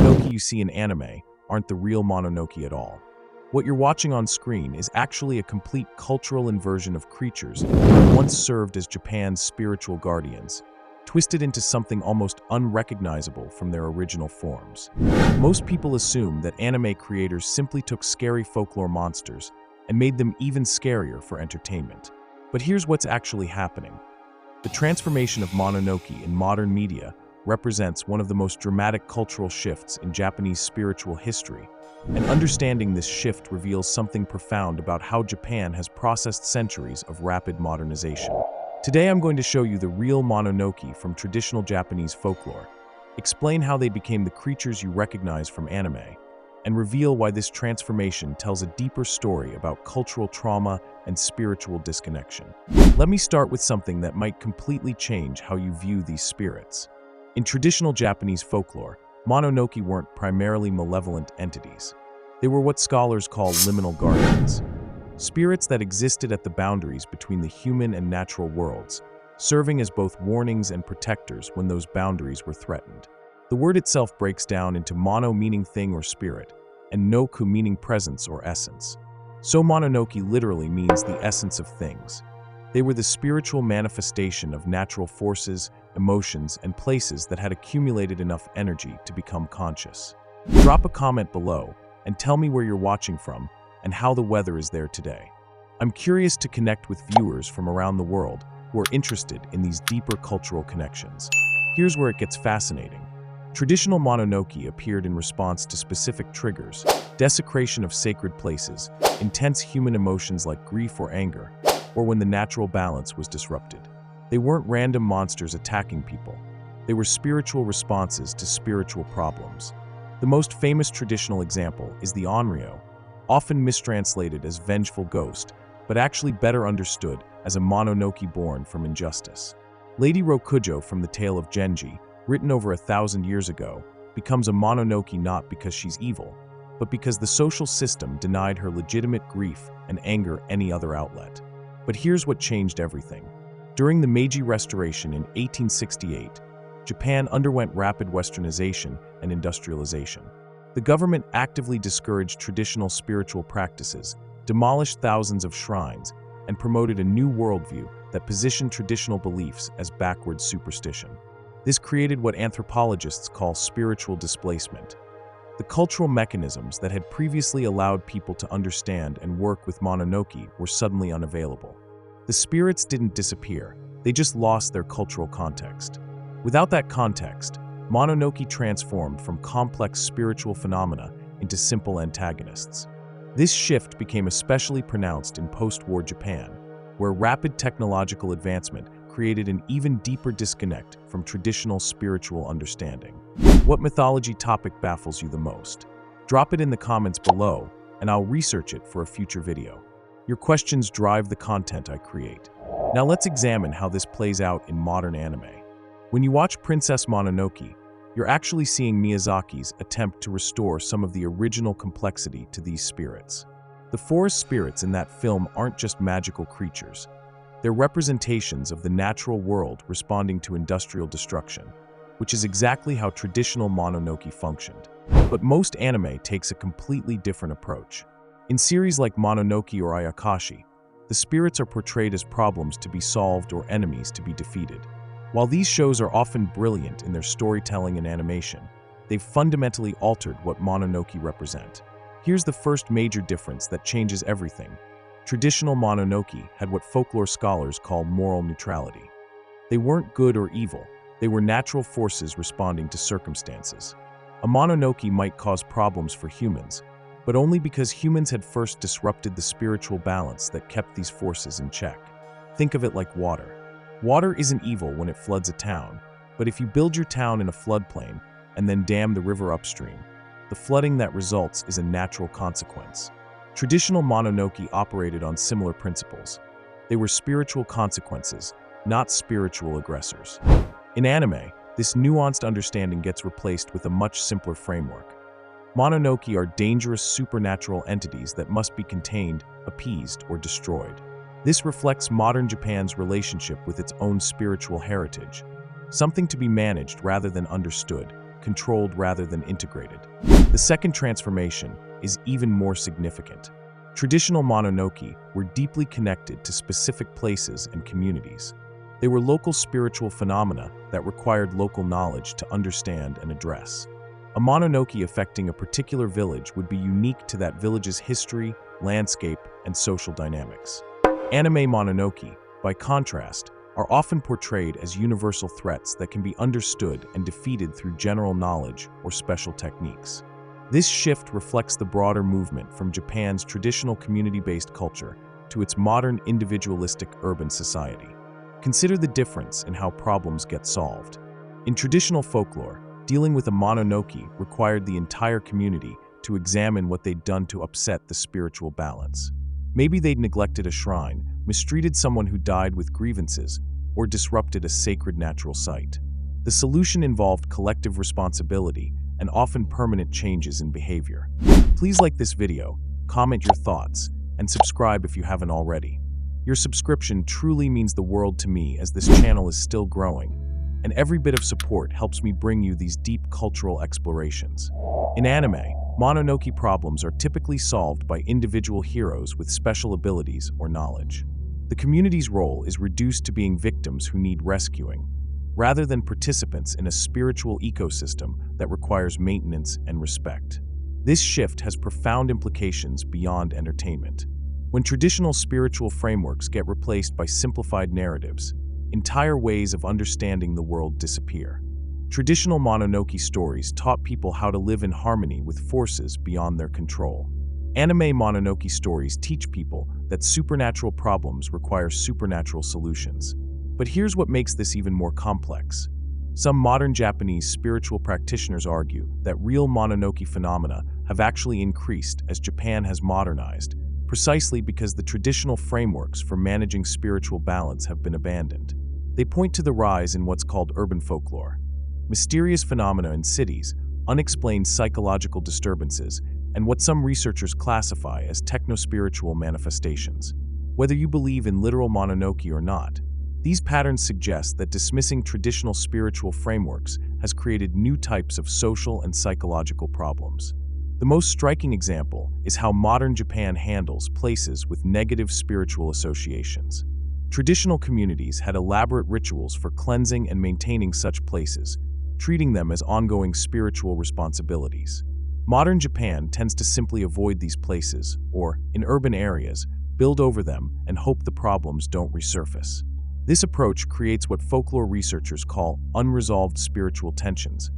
Mononoke you see in anime aren't the real Mononoke at all. What you're watching on screen is actually a complete cultural inversion of creatures that once served as Japan's spiritual guardians, twisted into something almost unrecognizable from their original forms. Most people assume that anime creators simply took scary folklore monsters and made them even scarier for entertainment. But here's what's actually happening. The transformation of Mononoke in modern media represents one of the most dramatic cultural shifts in Japanese spiritual history, and understanding this shift reveals something profound about how Japan has processed centuries of rapid modernization. Today I'm going to show you the real Mononoke from traditional Japanese folklore, explain how they became the creatures you recognize from anime, and reveal why this transformation tells a deeper story about cultural trauma and spiritual disconnection. Let me start with something that might completely change how you view these spirits. In traditional Japanese folklore, Mononoke weren't primarily malevolent entities. They were what scholars call liminal guardians, spirits that existed at the boundaries between the human and natural worlds, serving as both warnings and protectors when those boundaries were threatened. The word itself breaks down into mono meaning thing or spirit, and noku meaning presence or essence. So Mononoke literally means the essence of things. They were the spiritual manifestation of natural forces, emotions, and places that had accumulated enough energy to become conscious. Drop a comment below and tell me where you're watching from and how the weather is there today. I'm curious to connect with viewers from around the world who are interested in these deeper cultural connections. Here's where it gets fascinating. Traditional Mononoke appeared in response to specific triggers, desecration of sacred places, intense human emotions like grief or anger, or when the natural balance was disrupted. They weren't random monsters attacking people. They were spiritual responses to spiritual problems. The most famous traditional example is the Onryo, often mistranslated as vengeful ghost, but actually better understood as a Mononoke born from injustice. Lady Rokujo from the tale of Genji, written over 1,000 years ago, becomes a Mononoke not because she's evil, but because the social system denied her legitimate grief and anger any other outlet. But here's what changed everything. During the Meiji Restoration in 1868, Japan underwent rapid westernization and industrialization. The government actively discouraged traditional spiritual practices, demolished thousands of shrines, and promoted a new worldview that positioned traditional beliefs as backward superstition. This created what anthropologists call spiritual displacement. The cultural mechanisms that had previously allowed people to understand and work with Mononoke were suddenly unavailable. The spirits didn't disappear, they just lost their cultural context. Without that context, Mononoke transformed from complex spiritual phenomena into simple antagonists. This shift became especially pronounced in post-war Japan, where rapid technological advancement created an even deeper disconnect from traditional spiritual understanding. What mythology topic baffles you the most? Drop it in the comments below, and I'll research it for a future video. Your questions drive the content I create. Now let's examine how this plays out in modern anime. When you watch Princess Mononoke, you're actually seeing Miyazaki's attempt to restore some of the original complexity to these spirits. The forest spirits in that film aren't just magical creatures. They're representations of the natural world responding to industrial destruction, which is exactly how traditional Mononoke functioned. But most anime takes a completely different approach. In series like Mononoke or Ayakashi, the spirits are portrayed as problems to be solved or enemies to be defeated. While these shows are often brilliant in their storytelling and animation, they've fundamentally altered what Mononoke represent. Here's the first major difference that changes everything. Traditional Mononoke had what folklore scholars call moral neutrality. They weren't good or evil, they were natural forces responding to circumstances. A Mononoke might cause problems for humans, but only because humans had first disrupted the spiritual balance that kept these forces in check. Think of it like water. Water isn't evil when it floods a town, but if you build your town in a floodplain and then dam the river upstream, the flooding that results is a natural consequence. Traditional Mononoke operated on similar principles. They were spiritual consequences, not spiritual aggressors. In anime, this nuanced understanding gets replaced with a much simpler framework. Mononoke are dangerous supernatural entities that must be contained, appeased, or destroyed. This reflects modern Japan's relationship with its own spiritual heritage, something to be managed rather than understood, controlled rather than integrated. The second transformation is even more significant. Traditional Mononoke were deeply connected to specific places and communities. They were local spiritual phenomena that required local knowledge to understand and address. A Mononoke affecting a particular village would be unique to that village's history, landscape, and social dynamics. Anime Mononoke, by contrast, are often portrayed as universal threats that can be understood and defeated through general knowledge or special techniques. This shift reflects the broader movement from Japan's traditional community-based culture to its modern individualistic urban society. Consider the difference in how problems get solved. In traditional folklore, dealing with a Mononoke required the entire community to examine what they'd done to upset the spiritual balance. Maybe they'd neglected a shrine, mistreated someone who died with grievances, or disrupted a sacred natural site. The solution involved collective responsibility and often permanent changes in behavior. Please like this video, comment your thoughts, and subscribe if you haven't already. Your subscription truly means the world to me, as this channel is still growing, and every bit of support helps me bring you these deep cultural explorations. In anime, Mononoke problems are typically solved by individual heroes with special abilities or knowledge. The community's role is reduced to being victims who need rescuing, rather than participants in a spiritual ecosystem that requires maintenance and respect. This shift has profound implications beyond entertainment. When traditional spiritual frameworks get replaced by simplified narratives, entire ways of understanding the world disappear. Traditional Mononoke stories taught people how to live in harmony with forces beyond their control. Anime Mononoke stories teach people that supernatural problems require supernatural solutions. But here's what makes this even more complex. Some modern Japanese spiritual practitioners argue that real Mononoke phenomena have actually increased as Japan has modernized, precisely because the traditional frameworks for managing spiritual balance have been abandoned. They point to the rise in what's called urban folklore, mysterious phenomena in cities, unexplained psychological disturbances, and what some researchers classify as techno-spiritual manifestations. Whether you believe in literal Mononoke or not, these patterns suggest that dismissing traditional spiritual frameworks has created new types of social and psychological problems. The most striking example is how modern Japan handles places with negative spiritual associations. Traditional communities had elaborate rituals for cleansing and maintaining such places, treating them as ongoing spiritual responsibilities. Modern Japan tends to simply avoid these places, or, in urban areas, build over them and hope the problems don't resurface. This approach creates what folklore researchers call unresolved spiritual tensions.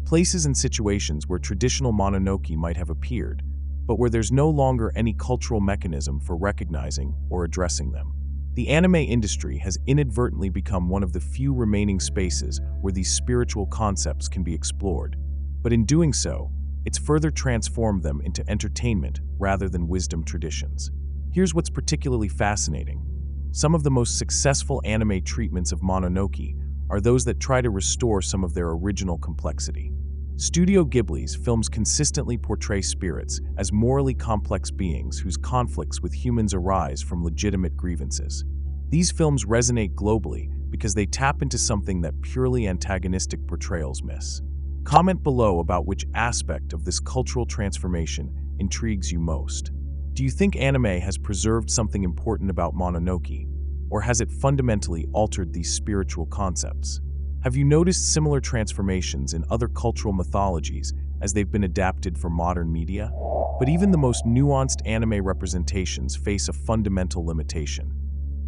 Places and situations where traditional Mononoke might have appeared, but where there's no longer any cultural mechanism for recognizing or addressing them. The anime industry has inadvertently become one of the few remaining spaces where these spiritual concepts can be explored, but in doing so, it's further transformed them into entertainment rather than wisdom traditions. Here's what's particularly fascinating. Some of the most successful anime treatments of Mononoke are those that try to restore some of their original complexity. Studio Ghibli's films consistently portray spirits as morally complex beings whose conflicts with humans arise from legitimate grievances. These films resonate globally because they tap into something that purely antagonistic portrayals miss. Comment below about which aspect of this cultural transformation intrigues you most. Do you think anime has preserved something important about Mononoke, or has it fundamentally altered these spiritual concepts? Have you noticed similar transformations in other cultural mythologies as they've been adapted for modern media? But even the most nuanced anime representations face a fundamental limitation.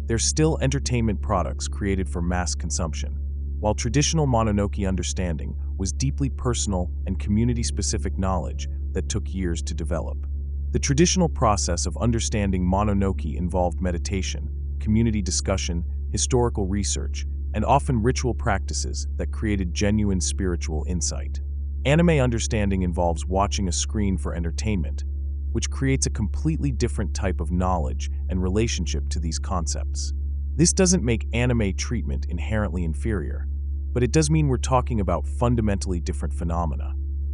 They're still entertainment products created for mass consumption, while traditional Mononoke understanding was deeply personal and community-specific knowledge that took years to develop. The traditional process of understanding Mononoke involved meditation, community discussion, historical research, and often ritual practices that created genuine spiritual insight. Anime understanding involves watching a screen for entertainment, which creates a completely different type of knowledge and relationship to these concepts. This doesn't make anime treatment inherently inferior, but it does mean we're talking about fundamentally different phenomena.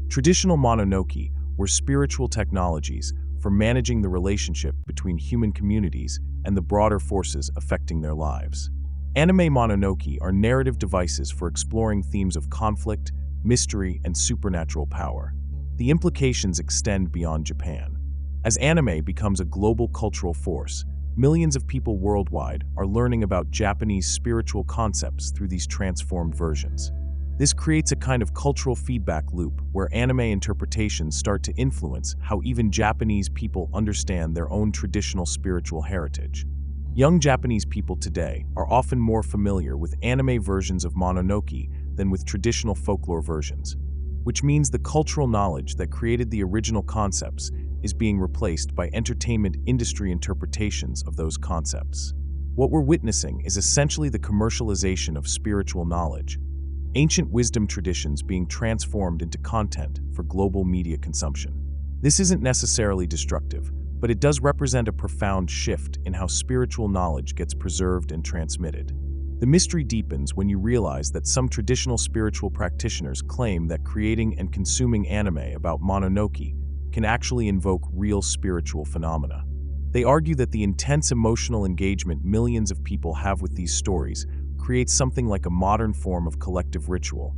Traditional Mononoke were spiritual technologies for managing the relationship between human communities and the broader forces affecting their lives. Anime Mononoke are narrative devices for exploring themes of conflict, mystery, and supernatural power. The implications extend beyond Japan. As anime becomes a global cultural force, millions of people worldwide are learning about Japanese spiritual concepts through these transformed versions. This creates a kind of cultural feedback loop where anime interpretations start to influence how even Japanese people understand their own traditional spiritual heritage. Young Japanese people today are often more familiar with anime versions of Mononoke than with traditional folklore versions, which means the cultural knowledge that created the original concepts is being replaced by entertainment industry interpretations of those concepts. What we're witnessing is essentially the commercialization of spiritual knowledge, ancient wisdom traditions being transformed into content for global media consumption. This isn't necessarily destructive, but it does represent a profound shift in how spiritual knowledge gets preserved and transmitted. The mystery deepens when you realize that some traditional spiritual practitioners claim that creating and consuming anime about Mononoke can actually invoke real spiritual phenomena. They argue that the intense emotional engagement millions of people have with these stories creates something like a modern form of collective ritual,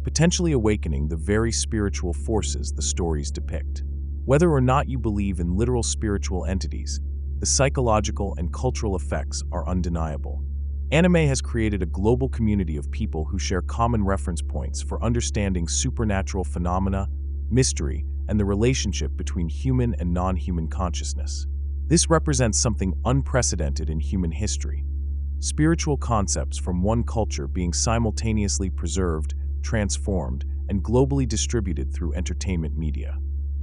potentially awakening the very spiritual forces the stories depict. Whether or not you believe in literal spiritual entities, the psychological and cultural effects are undeniable. Anime has created a global community of people who share common reference points for understanding supernatural phenomena, mystery, and the relationship between human and non-human consciousness. This represents something unprecedented in human history: spiritual concepts from one culture being simultaneously preserved, transformed, and globally distributed through entertainment media.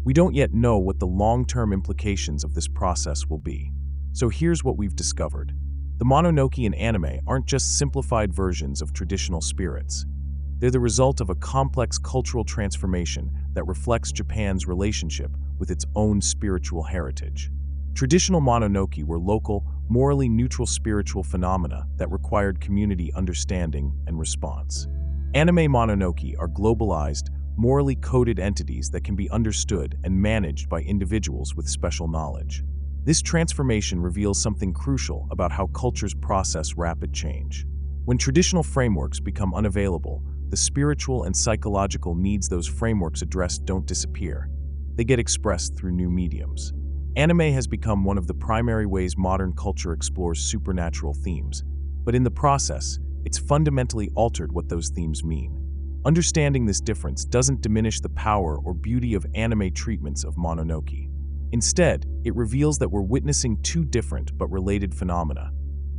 We don't yet know what the long-term implications of this process will be. So here's what we've discovered. The Mononoke in anime aren't just simplified versions of traditional spirits. They're the result of a complex cultural transformation that reflects Japan's relationship with its own spiritual heritage. Traditional Mononoke were local, morally neutral spiritual phenomena that required community understanding and response. Anime Mononoke are globalized, morally coded entities that can be understood and managed by individuals with special knowledge. This transformation reveals something crucial about how cultures process rapid change. When traditional frameworks become unavailable, the spiritual and psychological needs those frameworks address don't disappear. They get expressed through new mediums. Anime has become one of the primary ways modern culture explores supernatural themes, but in the process, it's fundamentally altered what those themes mean. Understanding this difference doesn't diminish the power or beauty of anime treatments of Mononoke. Instead, it reveals that we're witnessing two different but related phenomena: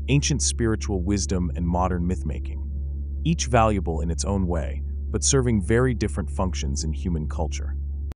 ancient spiritual wisdom and modern mythmaking, each valuable in its own way, but serving very different functions in human culture.